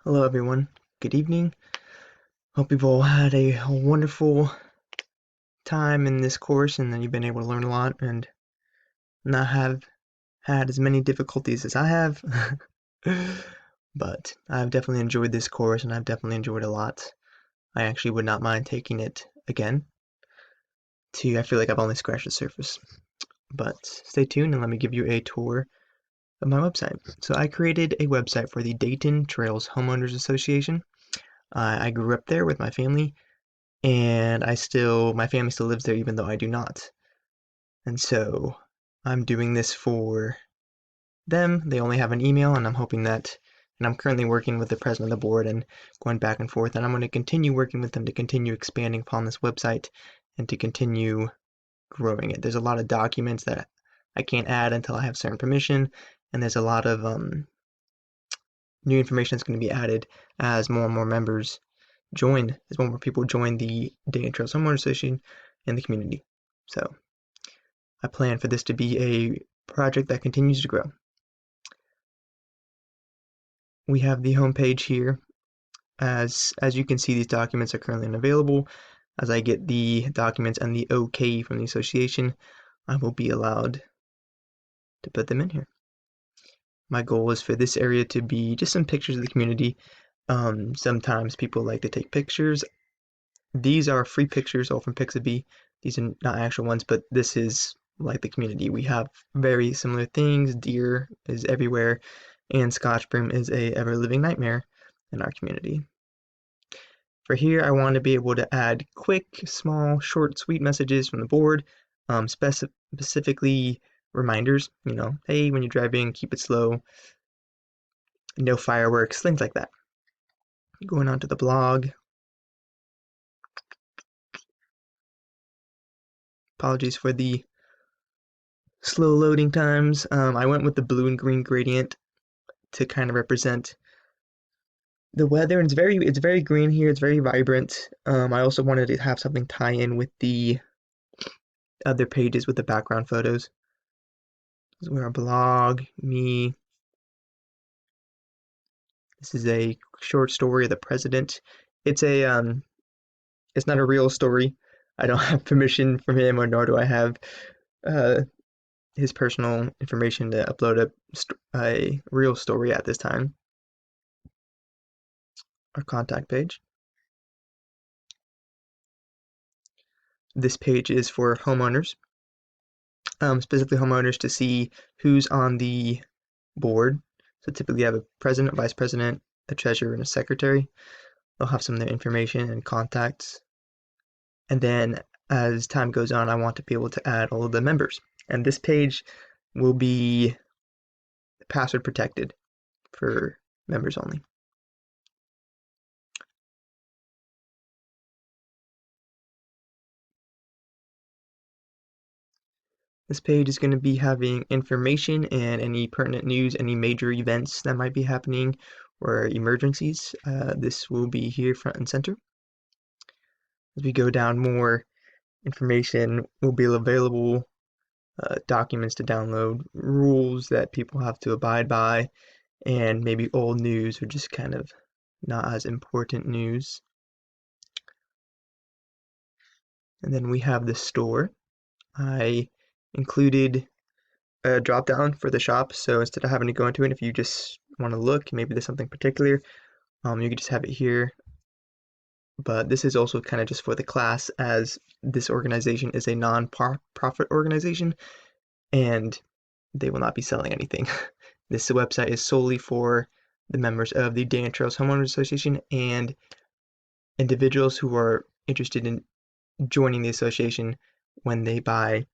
Hello, everyone. Good evening. Hope you've all had a wonderful time in this course and that you've been able to learn a lot and not have had as many difficulties as I have. But I've definitely enjoyed this course and I've definitely enjoyed it a lot. I actually would not mind taking it again. I feel like I've only scratched the surface. But stay tuned and let me give you a tour of my website. So I created a website for the Dayton Trails Homeowners Association. I grew up there with my family and my family still lives there even though I do not. And so I'm doing this for them. They only have an email, and I'm currently working with the president of the board and going back and forth, and I'm going to continue working with them to continue expanding upon this website and to continue growing it. There's a lot of documents that I can't add until I have certain permission, and there's a lot of new information that's going to be added as more and more members as more and more people join the Dayton Trails Homeowner Association in the community. So I plan for this to be a project that continues to grow. We have the homepage here. As you can see, these documents are currently unavailable. As I get the documents and the OK from the association, I will be allowed to put them in here. My goal is for this area to be just some pictures of the community. Sometimes people like to take pictures. These are free pictures, all from Pixabay. These are not actual ones, but this is like the community. We have very similar things. Deer is everywhere, and Scotch broom is a ever-living nightmare in our community. For here, I want to be able to add quick, small, short, sweet messages from the board, specifically reminders, hey, when you're driving, keep it slow, no fireworks, things like that. Going on to the blog. Apologies for the slow loading times. I went with the blue and green gradient to kind of represent the weather, and it's very green here. It's very vibrant. I also wanted to have something tie in with the other pages with the background photos. This is where our blog, me. This is a short story of the president. It's not a real story. I don't have permission from him, or nor do I have uh, his personal information to upload a real story at this time. Our contact page. This page is for homeowners, specifically homeowners to see who's on the board. So typically you have a president, vice president, a treasurer, and a secretary. They'll have some of their information and contacts. And then as time goes on, I want to be able to add all of the members. And this page will be password protected for members only. This page is going to be having information and any pertinent news, any major events that might be happening or emergencies. This will be here front and center. As we go down, more information will be available, documents to download, rules that people have to abide by, and maybe old news or just kind of not as important news. And then we have the store. I included a drop down for the shop, so instead of having to go into it, if you just want to look, maybe there's something particular, you can just have it here. But this is also kind of just for the class, as this organization is a non-profit organization and they will not be selling anything. This website is solely for the members of the Dayton Trails Homeowners Association and individuals who are interested in joining the association when they buy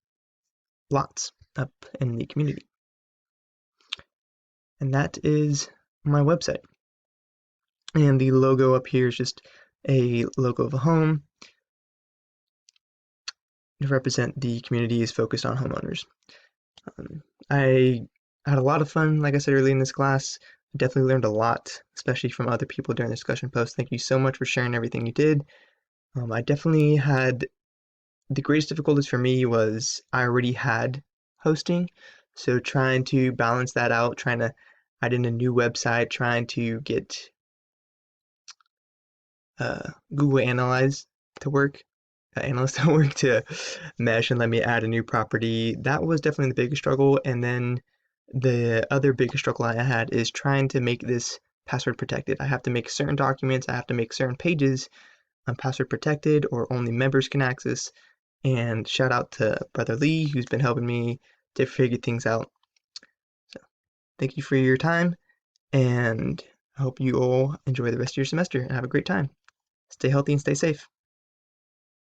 lots up in the community. And that is my website. And the logo up here is just a logo of a home to represent the community is focused on homeowners. I had a lot of fun, like I said earlier in this class. I definitely learned a lot, especially from other people during the discussion post. Thank you so much for sharing everything you did. I definitely had the greatest difficulties for me was I already had hosting, so trying to balance that out, trying to add in a new website, trying to get Google Analyze to work, Analyst to work to mesh and let me add a new property. That was definitely the biggest struggle. And then the other biggest struggle I had is trying to make this password protected. I have to make certain documents, I have to make certain pages password protected or only members can access. And shout out to Brother Lee, who's been helping me to figure things out. So thank you for your time, and I hope you all enjoy the rest of your semester and have a great time. Stay healthy and stay safe.